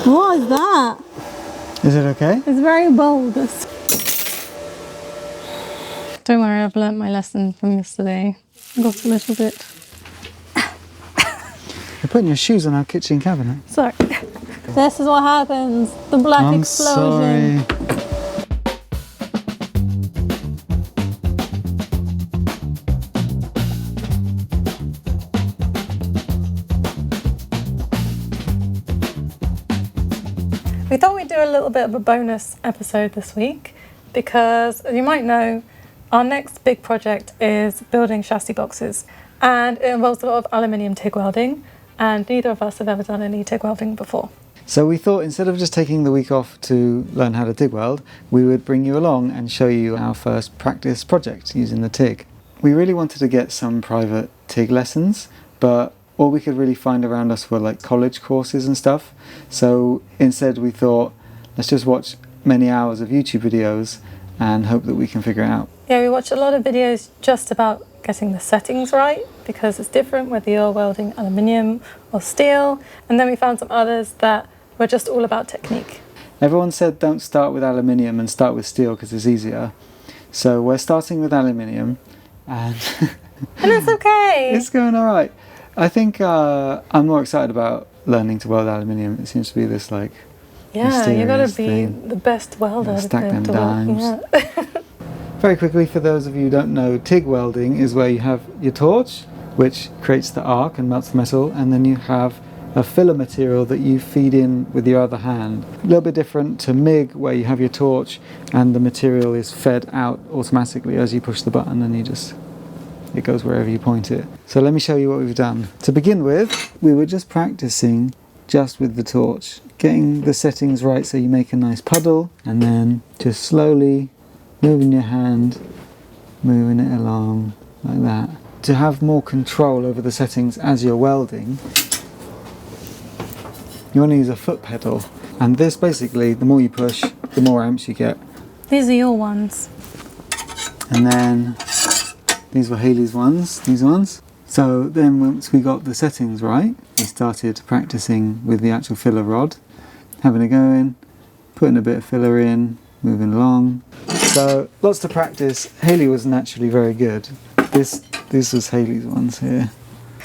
What is that? Is it okay? It's very bold. Don't worry, I've learnt my lesson from yesterday. I got a little bit. You're putting your shoes on our kitchen cabinet. Sorry. This is what happens. The black explosion. Sorry. We thought we'd do a little bit of a bonus episode this week because, as you might know, our next big project is building chassis boxes, and it involves a lot of aluminium TIG welding, and neither of us have ever done any TIG welding before. So we thought instead of just taking the week off to learn how to TIG weld, we would bring you along and show you our first practice project using the TIG. We really wanted to get some private TIG lessons, but all we could really find around us were like college courses and stuff. So instead we thought, let's just watch many hours of YouTube videos and hope that we can figure it out. Yeah, we watched a lot of videos just about getting the settings right, because it's different whether you're welding aluminium or steel, and then we found some others that were just all about technique. Everyone said don't start with aluminium and start with steel because it's easier. So we're starting with aluminium, and and it's okay. It's going all right. I think I'm more excited about learning to weld aluminium. It seems to be this like you gotta be thing. the best welder. Stack them dimes. Yeah. Very quickly, for those of you who don't know, TIG welding is where you have your torch, which creates the arc and melts the metal, and then you have a filler material that you feed in with your other hand. A little bit different to MIG, where you have your torch and the material is fed out automatically as you push the button, and it goes wherever you point it. So let me show you what we've done. To begin with, we were just practicing just with the torch, getting the settings right so you make a nice puddle, and then just slowly moving your hand, moving it along like that. To have more control over the settings as you're welding, you want to use a foot pedal, and this basically, the more you push, the more amps you get. These are your ones. And then these were Haley's ones, these ones. So then once we got the settings right, we started practicing with the actual filler rod, having a go in, putting a bit of filler in, moving along. So lots to practice. Haley was naturally very good. This was Haley's ones here.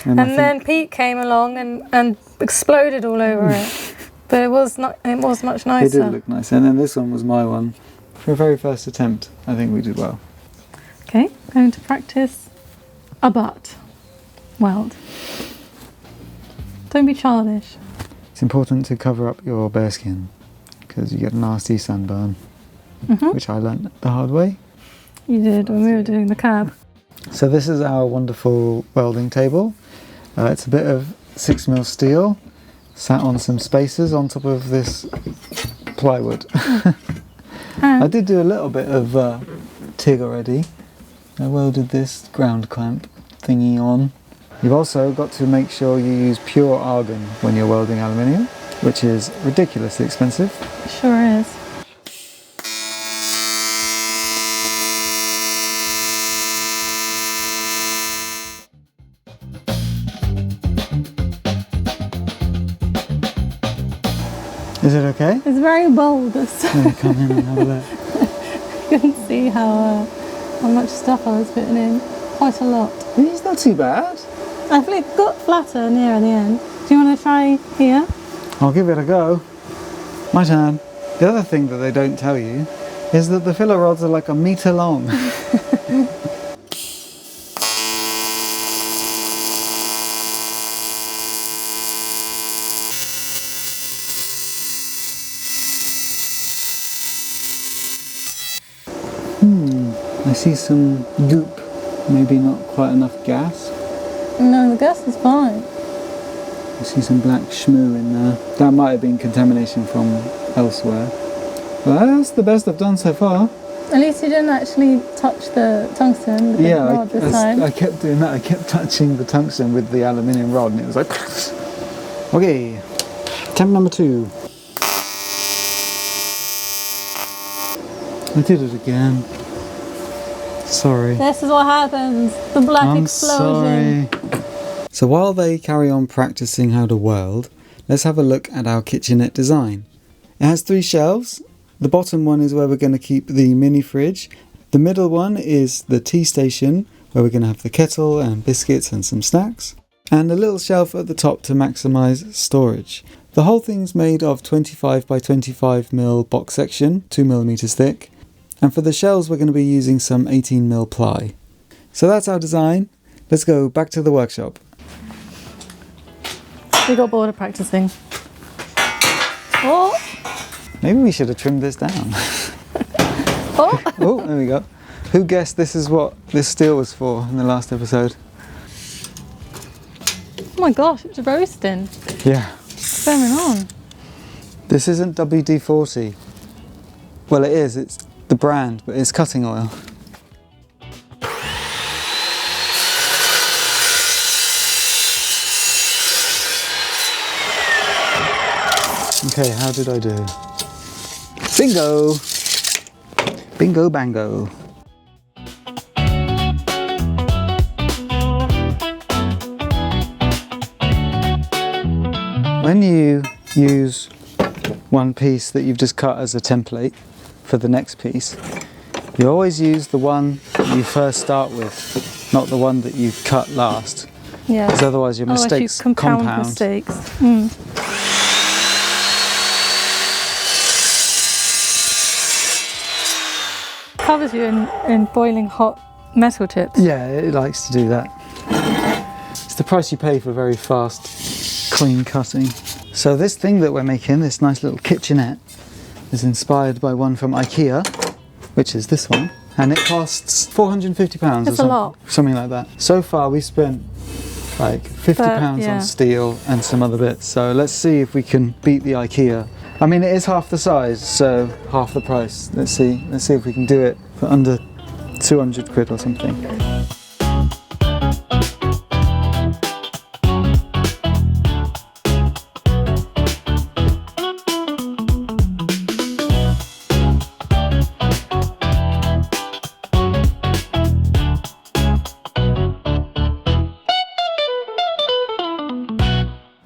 And then Pete came along and exploded all over it. But it was much nicer. It did look nice. And then this one was my one. For a very first attempt, I think we did well. Okay, going to practice a butt weld. Don't be childish. It's important to cover up your bare skin because you get a nasty sunburn, which I learnt the hard way. You did when we were doing the cab. So this is our wonderful welding table. It's a bit of 6mm steel sat on some spacers on top of this plywood. I did do a little bit of TIG already. I welded this ground clamp thingy on. You've also got to make sure you use pure argon when you're welding aluminium, which is ridiculously expensive. It sure is. Is it okay? It's very bold. Yeah, come in and have a look. You can see how much stuff I was putting in. Quite a lot. It's not too bad. I feel it got flatter near the end. Do you want to try here? I'll give it a go. My turn. The other thing that they don't tell you is that the filler rods are like 1 meter long. I see some goop, maybe not quite enough gas. No, the gas is fine. I see some black shmoo in there. That might have been contamination from elsewhere. But that's the best I've done so far. At least you didn't actually touch the tungsten with the rod this time. I kept doing that. I kept touching the tungsten with the aluminium rod and it was like... Okay, attempt number 2. I did it again. Sorry. This is what happens. The black explosion. Sorry. So while they carry on practicing how to weld, let's have a look at our kitchenette design. It has 3 shelves. The bottom one is where we're going to keep the mini fridge. The middle one is the tea station, where we're going to have the kettle and biscuits and some snacks. And a little shelf at the top to maximise storage. The whole thing's made of 25 by 25mm box section, 2mm thick. And for the shelves we're going to be using some 18mm ply. So that's our design. Let's go back to the workshop. We got bored of practicing. Oh! Maybe we should have trimmed this down. Oh! Oh, there we go. Who guessed this is what this steel was for in the last episode? Oh my gosh, it's roasting. Yeah. What's going on? This isn't WD-40. Well, it is. It's the brand, but it's cutting oil. Okay, how did I do? Bingo! Bingo bango. When you use one piece that you've just cut as a template for the next piece, you always use the one that you first start with, not the one that you cut last. Yeah. Because otherwise your mistakes compound. Mistakes. Covers you in boiling hot metal chips. Yeah, it likes to do that. It's the price you pay for very fast, clean cutting. So this thing that we're making, this nice little kitchenette, is inspired by one from IKEA, which is this one, and it costs £450 That's a lot. Something like that. So far we spent like £50 on steel and some other bits, so let's see if we can beat the IKEA. I mean, it is half the size, so half the price. Let's see if we can do it for under 200 quid or something.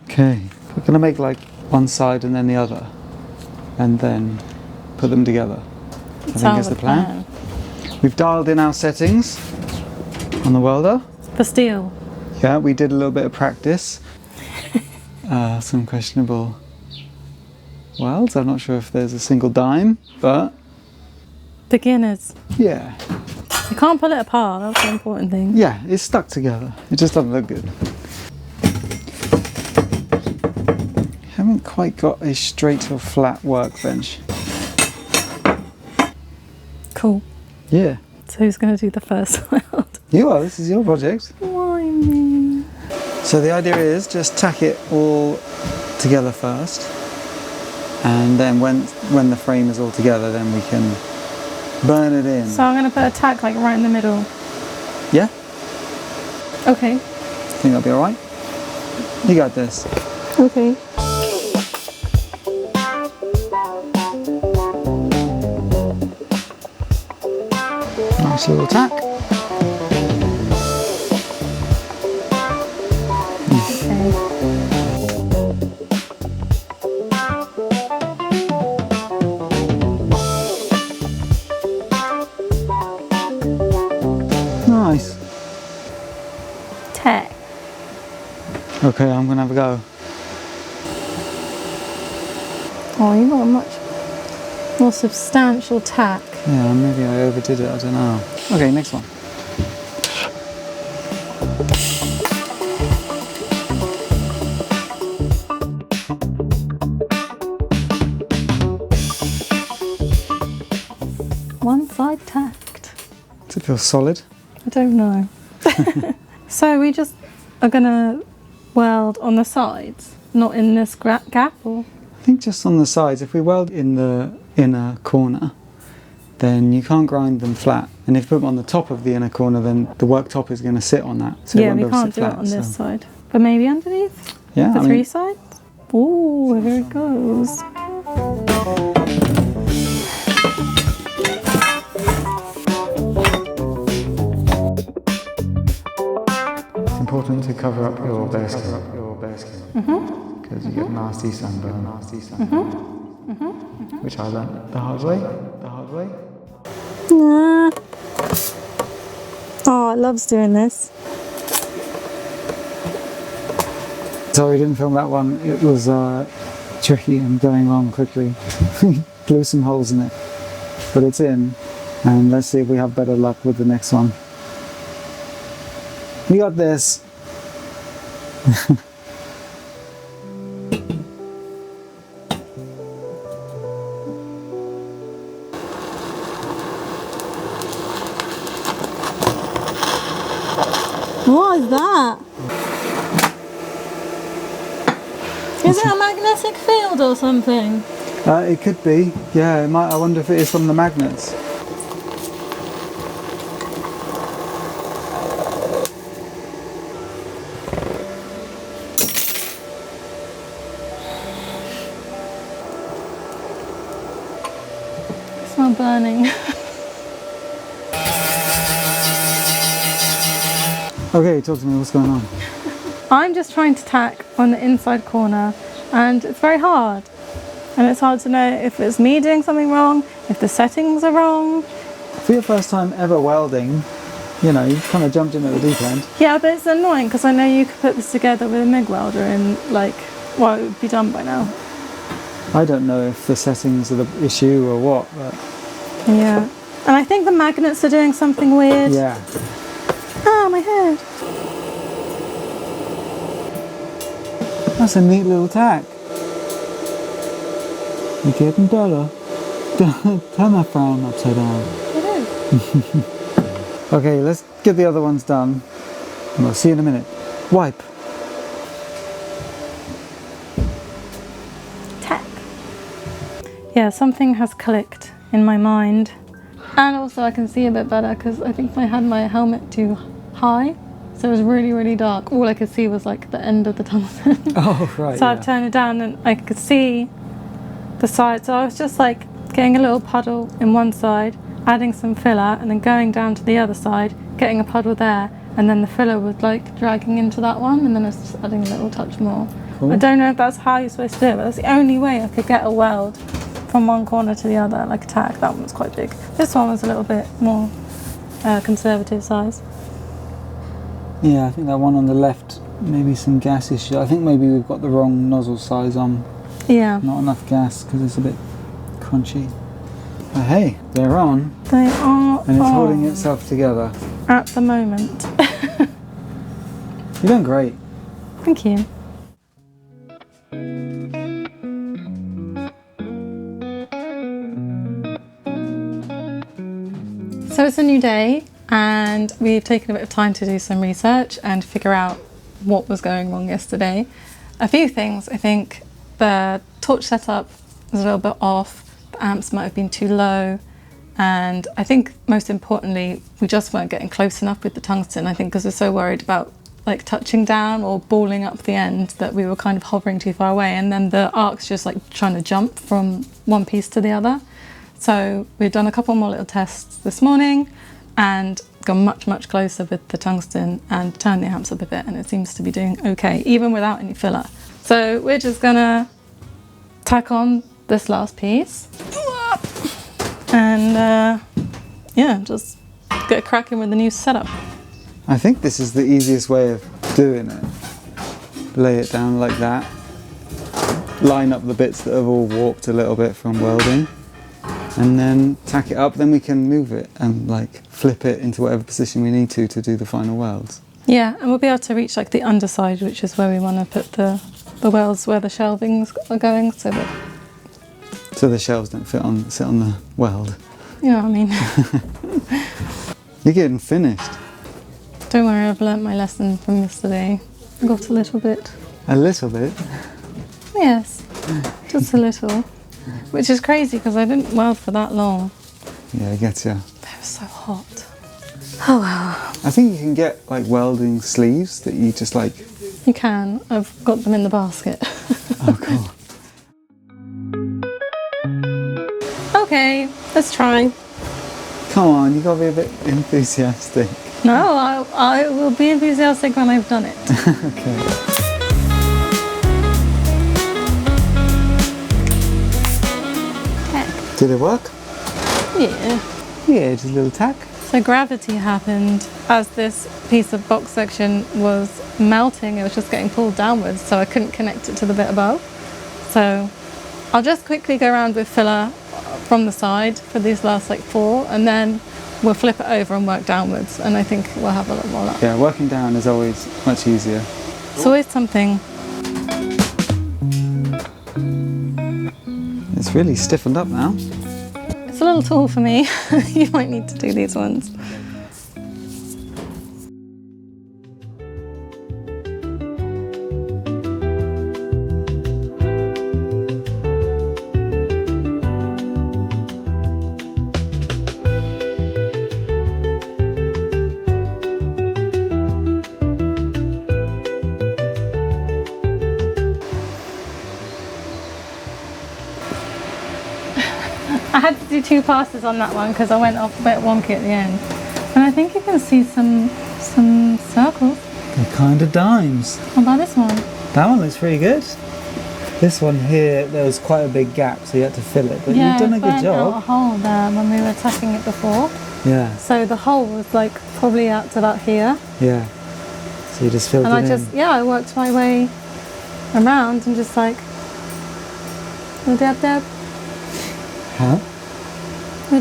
Okay, we're gonna make like one side and then the other, and then put them together. I think is the plan. We've dialed in our settings on the welder. For steel. Yeah, we did a little bit of practice. Some questionable welds. I'm not sure if there's a single dime, but Beginners. yeah. You can't pull it apart, that's the important thing. Yeah, it's stuck together. It just doesn't look good. Haven't quite got a straight or flat workbench. Cool. Yeah. So who's going to do the first weld? You are, this is your project. Why me? So the idea is just tack it all together first, and then when the frame is all together, then we can burn it in. So I'm going to put a tack like right in the middle. Yeah? Okay. Think that'll be alright? You got this. Okay. Nice little tack. Nice. Tack. Okay, I'm gonna have a go. Oh, you got a much more substantial tack. Yeah, maybe I overdid it, I don't know. Okay, next one. One side tacked. Does it feel solid? I don't know. So we just are gonna weld on the sides, not in this gap, or? I think just on the sides. If we weld in the inner corner, then you can't grind them flat. And if you put them on the top of the inner corner, then the worktop is going to sit on that. So yeah, we can't do it on this side. But maybe underneath? Yeah, the three sides? Ooh, here it goes. It's important to cover up your bare skin. Mm-hmm. because you get nasty sunburn, which I learned the hard way. Nah. Oh, it loves doing this. Sorry, I didn't film that one. It was tricky and going wrong quickly. Blew some holes in it, but it's in, and let's see if we have better luck with the next one. We got this. What is that? Is it a magnetic field or something? It could be. Yeah, it might. I wonder if it is from the magnets. It's not burning. Okay, talk to me. What's going on? I'm just trying to tack on the inside corner, and it's very hard. And it's hard to know if it's me doing something wrong, if the settings are wrong. For your first time ever welding, you know, you kind of jumped in at the deep end. Yeah, but it's annoying because I know you could put this together with a MIG welder and it would be done by now. I don't know if the settings are the issue or what, but... Yeah. And I think the magnets are doing something weird. Yeah. Ah, my head. That's a neat little tack. You're getting better. Turn that frown upside down. It is. Okay, let's get the other ones done. And we'll see you in a minute. Wipe. Tack. Yeah, something has clicked in my mind. And also I can see a bit better because I think I had my helmet too high. So it was really, really dark. All I could see was like the end of the tungsten. Oh, right. So I've turned it down and I could see the side. So I was just like getting a little puddle in one side, adding some filler, and then going down to the other side, getting a puddle there, and then the filler was like dragging into that one, and then I was just adding a little touch more. Cool. I don't know if that's how you're supposed to do it, but that's the only way I could get a weld from one corner to the other, like a tack. That one was quite big. This one was a little bit more conservative size. Yeah, I think that one on the left, maybe some gas issue. I think maybe we've got the wrong nozzle size on. Yeah. Not enough gas because it's a bit crunchy. But hey, they're on. They are And it's on holding itself together. at the moment. You're doing great. Thank you. So it's a new day and we've taken a bit of time to do some research and figure out what was going wrong yesterday. A few things. I think the torch setup was a little bit off, the amps might have been too low, and I think most importantly we just weren't getting close enough with the tungsten. I think because we're so worried about like touching down or balling up the end that we were kind of hovering too far away, and then the arc's just like trying to jump from one piece to the other. So we've done a couple more little tests this morning and gone much closer with the tungsten and turned the amps up a bit, and it seems to be doing okay even without any filler. So we're just gonna tack on this last piece and yeah, just get cracking with the new setup. I think this is the easiest way of doing it. Lay it down like that. Line up the bits that have all warped a little bit from welding. And then tack it up, then we can move it and like flip it into whatever position we need to do the final welds. Yeah, and we'll be able to reach like the underside, which is where we want to put the welds where the shelvings are going, so the shelves don't sit on the weld. You know what I mean. You're getting finished. Don't worry, I've learnt my lesson from yesterday. I got a little bit. A little bit? Yes, just a little. Which is crazy because I didn't weld for that long. Yeah, I get you. It was so hot. Oh well. I think you can get like welding sleeves that you just like... You can. I've got them in the basket. Oh, cool. Okay, let's try. Come on, you gotta be a bit enthusiastic. No, I will be enthusiastic when I've done it. Okay. Did it work? Yeah. Yeah, just a little tack. So gravity happened as this piece of box section was melting. It was just getting pulled downwards, so I couldn't connect it to the bit above. So I'll just quickly go around with filler from the side for these last like 4, and then we'll flip it over and work downwards, and I think we'll have a lot more luck. Yeah, working down is always much easier. It's always something. It's really stiffened up now. It's a little tall for me. You might need to do these ones. I had to do 2 passes on that one because I went off a bit wonky at the end. And I think you can see some circles. They're kind of dimes. What about this one? That one looks pretty good. This one here, there was quite a big gap, so you had to fill it. But you've done a good job. Out a hole there when we were tacking it before. Yeah. So the hole was like probably out to about here. Yeah. So you just filled it in. I worked my way around and just like, dab dab. Huh?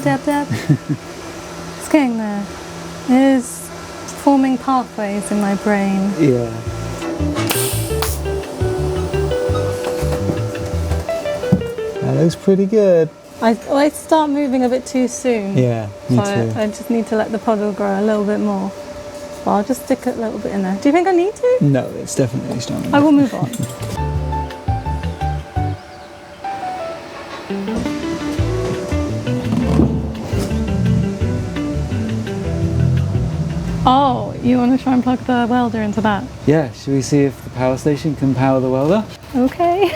Dab dab. It's getting there. It is forming pathways in my brain. Yeah. That looks pretty good. I start moving a bit too soon. Yeah, me too. I just need to let the puddle grow a little bit more. But I'll just stick a little bit in there. Do you think I need to? No, it's definitely strong enough. I will move on. Oh, you want to try and plug the welder into that? Yeah, should we see if the power station can power the welder? Okay.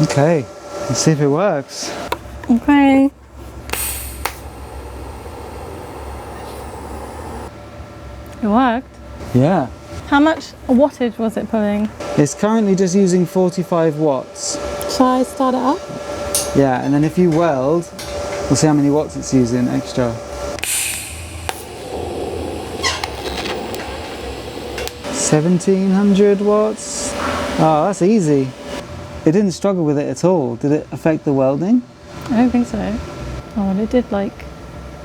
Okay, let's see if it works. Okay. It worked. Yeah. How much wattage was it pulling? It's currently just using 45 watts. Shall I start it up? Yeah, and then if you weld, we'll see how many watts it's using extra. 1700 watts. Oh, that's easy. It didn't struggle with it at all. Did it affect the welding? I don't think so. Oh, well, it did like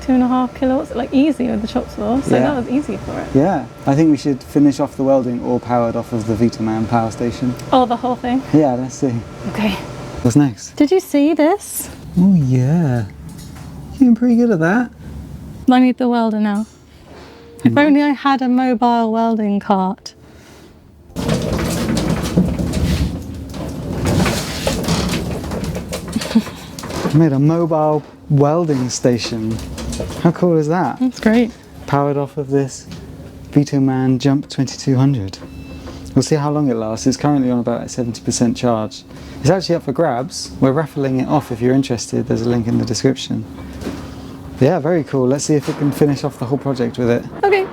2.5 kilowatts, like easy with the chop saw, so that was easy for it. Yeah, I think we should finish off the welding all powered off of the VTOMAN power station. Oh, the whole thing? Yeah, let's see. Okay. What's next? Did you see this? Oh yeah, you're doing pretty good at that. I need the welder now. If only I had a mobile welding cart. I made a mobile welding station. How cool is that? That's great. Powered off of this VTOMAN Jump 2200. We'll see how long it lasts. It's currently on about a 70% charge. It's actually up for grabs. We're raffling it off if you're interested. There's a link in the description. Yeah, very cool. Let's see if it can finish off the whole project with it. Okay.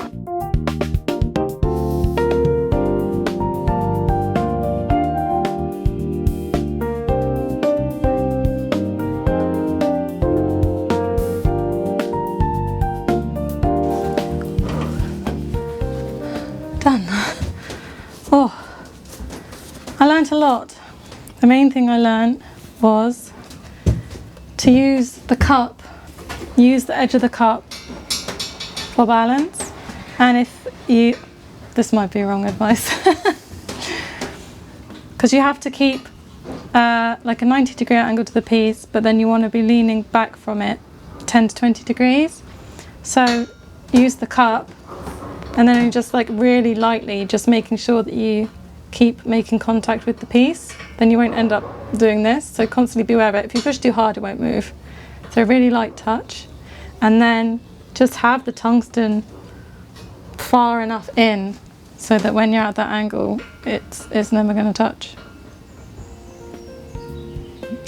Done. Oh, I learnt a lot. The main thing I learnt was to use the cup, use the edge of the cup for balance. And if you, this might be wrong advice, because you have to keep like a 90-degree angle to the piece, but then you want to be leaning back from it 10 to 20 degrees. So use the cup, and then just like really lightly, just making sure that you keep making contact with the piece. Then you won't end up doing this. So constantly be aware of it. If you push too hard, it won't move. So really light touch. And then just have the tungsten far enough in so that when you're at that angle, it's never going to touch.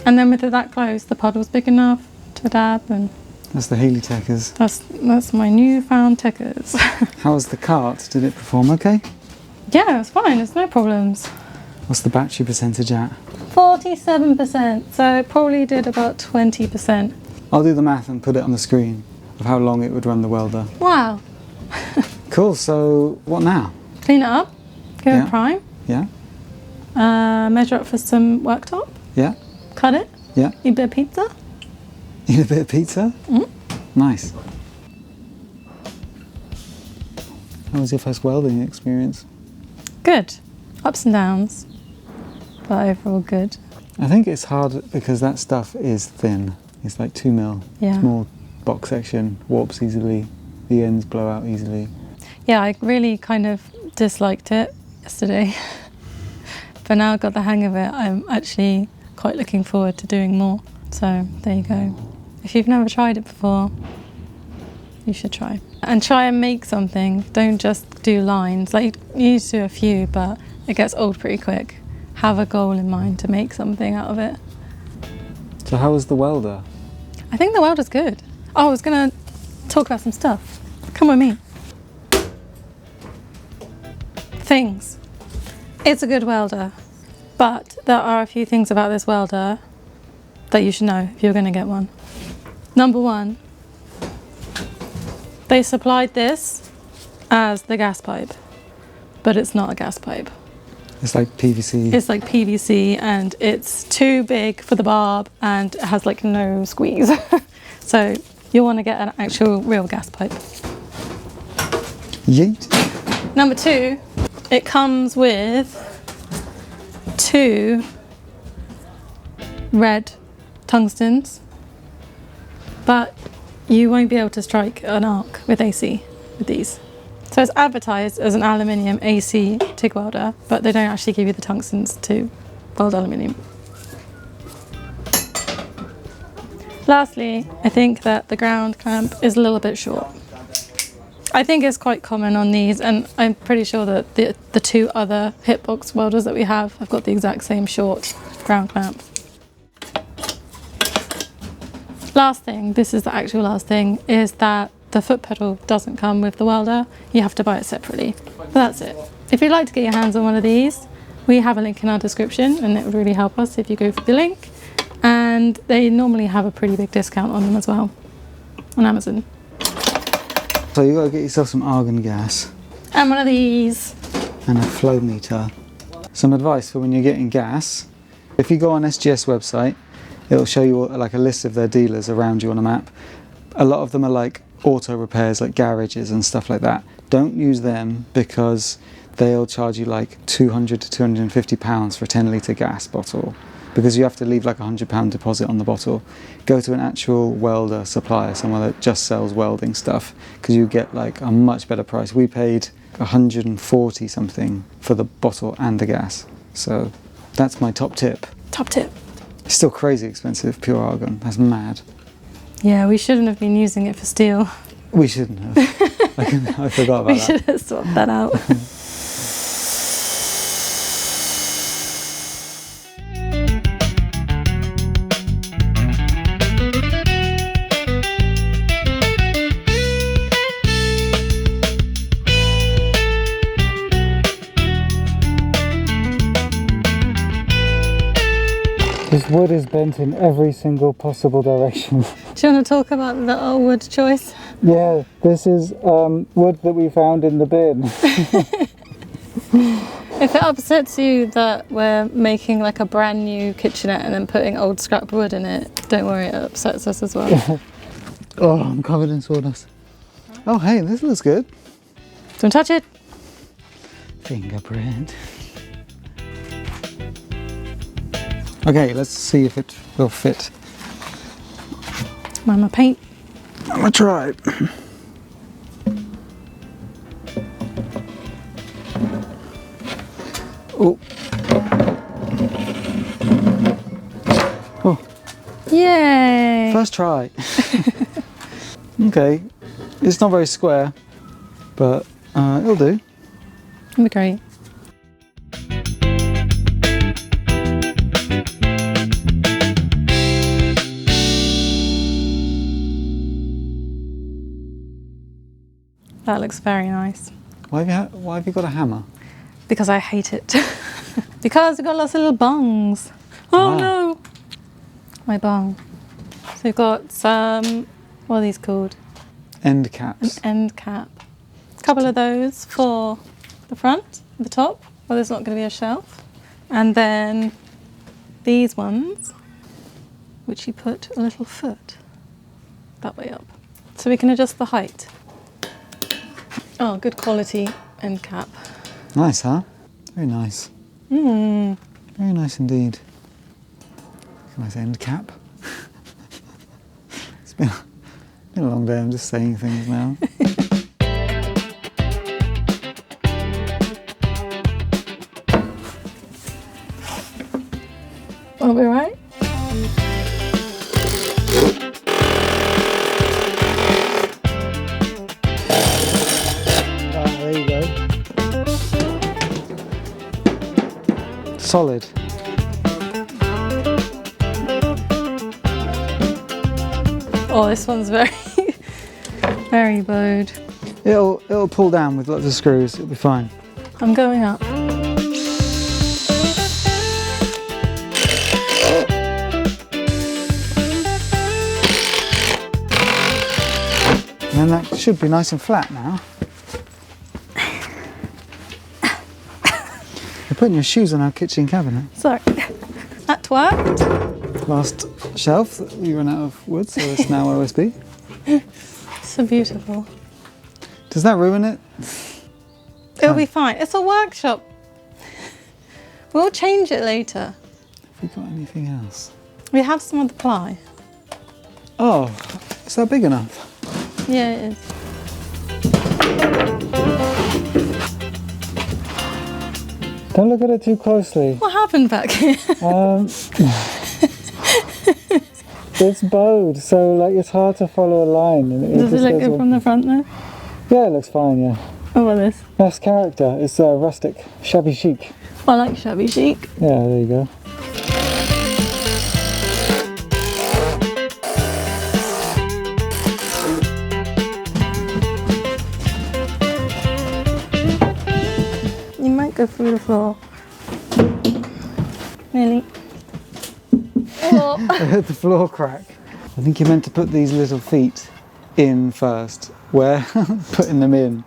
And then with it that close, the puddle's big enough to dab, and That's the Healy Techers. that's my newfound Techers. How was the cart? Did it perform okay? Yeah, it's fine. There's no problems. What's the battery percentage at? 47%, so it probably did about 20%. I'll do the math and put it on the screen of how long it would run the welder. Wow. Cool, so what now? Clean it up, give it a prime, Yeah, measure up for some worktop, yeah, cut it, yeah. eat a bit of pizza. Eat a bit of pizza? Nice. How was your first welding experience? Good. Ups and downs, but overall good. I think it's hard because that stuff is thin. It's like 2mm. Yeah. Small box section, warps easily, the ends blow out easily. Yeah, I really kind of disliked it yesterday. But now I've got the hang of it, I'm actually quite looking forward to doing more. So there you go. If you've never tried it before, you should try. And try and make something. Don't just do lines. Like, you need to do a few, but it gets old pretty quick. Have a goal in mind to make something out of it. So how was the welder? I think the welder's good. Oh, I was gonna talk about some stuff. Come with me. Things. It's a good welder, but there are a few things about this welder that you should know if you're gonna get one. Number one, they supplied this as the gas pipe, but it's not a gas pipe. It's like PVC. It's like PVC and it's too big for the barb and it has like no squeeze. So you'll want to get an actual real gas pipe. Yeet. Number two, it comes with 2 red tungstens, but you won't be able to strike an arc with AC with these. So it's advertised as an aluminium AC TIG welder, but they don't actually give you the tungstens to weld aluminium. Lastly, I think that the ground clamp is a little bit short. I think it's quite common on these, and I'm pretty sure that the 2 other HITBOX welders that we have got the exact same short ground clamp. Last thing, this is the actual last thing, is that the foot pedal doesn't come with the welder. You have to buy it separately. But that's it. If you'd like to get your hands on one of these, we have a link in our description, and it would really help us if you go for the link. And they normally have a pretty big discount on them as well on Amazon. So you got to get yourself some argon gas And one of these. and a flow meter. Some advice for when you're getting gas. If you go on SGS website, it'll show you like a list of their dealers around you on a map. A lot of them are like auto repairs, like garages and stuff like that. Don't use them because they'll charge you like £200 to £250 for a 10-litre gas bottle, because you have to leave like £100 deposit on the bottle. Go to an actual welder supplier, somewhere that just sells welding stuff, because you get like a much better price. We paid 140 something for the bottle and the gas. So that's my top tip. Top tip. It's still crazy expensive, pure argon. That's mad. Yeah, we shouldn't have been using it for steel. We shouldn't have. I forgot about We that. should have swapped that out. This wood is bent in every single possible direction. Do you want to talk about the wood choice? Yeah, this is wood that we found in the bin. If it upsets you that we're making like a brand new kitchenette and then putting old scrap wood in it, don't worry, it upsets us as well. Oh, I'm covered in sawdust. Oh, hey, this looks good. Don't touch it. Fingerprint. Okay, let's see if it will fit. Mama paint. I'm gonna try. Oh. Oh. Yay! First try. Okay, it's not very square, but it'll do. That'd be great. That looks very nice. Why have you got a hammer? Because I hate it. Because we've got lots of little bungs. Oh Wow. no! My bung. So we've got some, what are these called? End caps. An end cap. A couple of those for the front, the top, where there's not going to be a shelf. And then these ones, which you put a little foot that way up. So we can adjust the height. Oh, good quality end cap. Nice, huh? Very nice. Mm. Very nice indeed. Nice end cap. It's been a long day, I'm just saying things now. Are we right? Oh, there you go. Solid. Oh, this one's very, very bowed. It'll pull down with lots of screws, it'll be fine. I'm going up. And then that should be nice and flat now. You're putting your shoes on our kitchen cabinet. Sorry. That worked. Last shelf, we ran out of wood, so it's now OSB. So beautiful. Does that ruin it? It'll be fine. It's a workshop. We'll change it later. Have we got anything else? We have some of the ply. Oh, is that big enough? Yeah, it is. Don't look at it too closely. What happened back here? It's bowed, so like it's hard to follow a line. And Does it look good from the front though? Yeah, it looks fine, yeah. Oh, what is this? That's character. It's rustic, shabby chic. I like shabby chic. Yeah, there you go. You might go through the floor. Nearly. Oh. The floor crack. I think you're meant to put these little feet in first. Where putting them in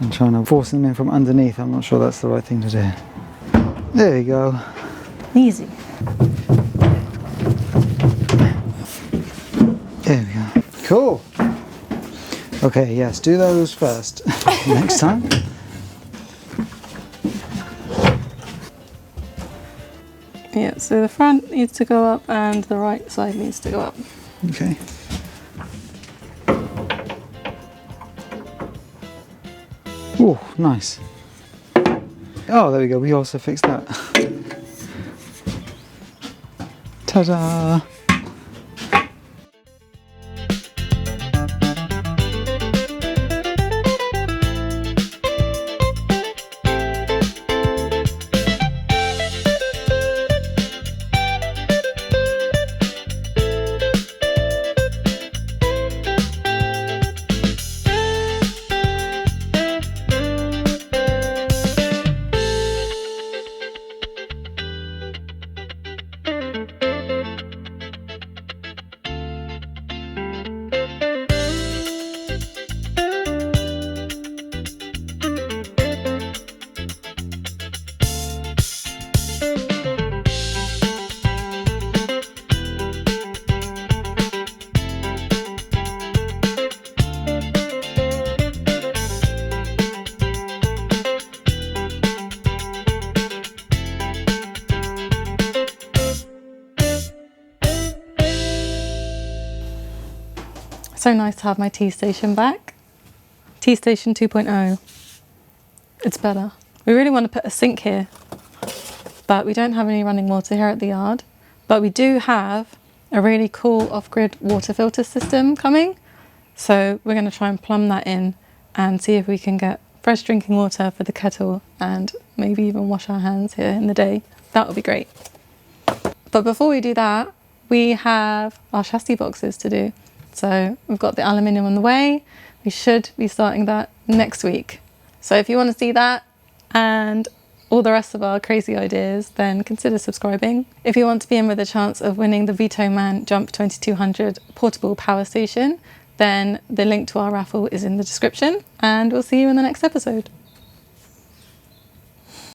and trying to force them in from underneath, I'm not sure that's the right thing to do. There you go. Easy. There we go. Cool. Okay, yes, do those first next time. Yeah, so the front needs to go up and the right side needs to go up. Okay. Oh, nice. Oh, there we go. We also fixed that. Ta-da! So nice to have my tea station back. Tea station 2.0. It's better. We really want to put a sink here, but we don't have any running water here at the yard. But we do have a really cool off-grid water filter system coming. So we're going to try and plumb that in and see if we can get fresh drinking water for the kettle and maybe even wash our hands here in the day. That would be great. But before we do that, we have our chassis boxes to do. So we've got the aluminium on the way. We should be starting that next week. So if you want to see that and all the rest of our crazy ideas, then consider subscribing. If you want to be in with a chance of winning the VTOMAN Jump 2200 portable power station, then the link to our raffle is in the description, and we'll see you in the next episode.